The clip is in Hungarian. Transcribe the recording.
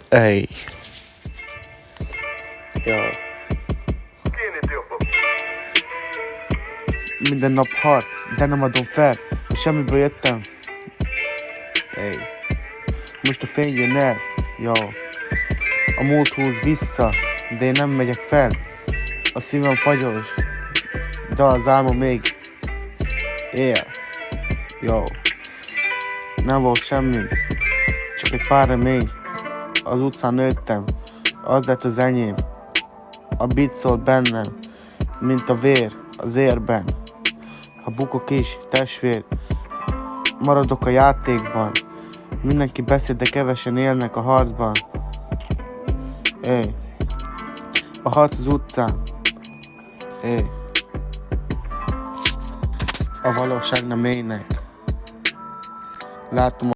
Ej. Jó. Minden nap harc, de nem adom fel, semmiből jöttem. Ej. Most a fény jön el, jó. A múlt húz vissza, de én nem megyek fel. A szívem fagyos, de az álmom még él. Jó. Nem volt semmi, csak egy pár remény. Az utcán nőttem, az lett az enyém. A beat szólt bennem, mint a vér az érben. Ha bukok is, testvér, maradok a játékban. Mindenki beszél, de kevesen élnek a harcban. Éj. A harc az utcán. Éj. A valóság nem ének. Látom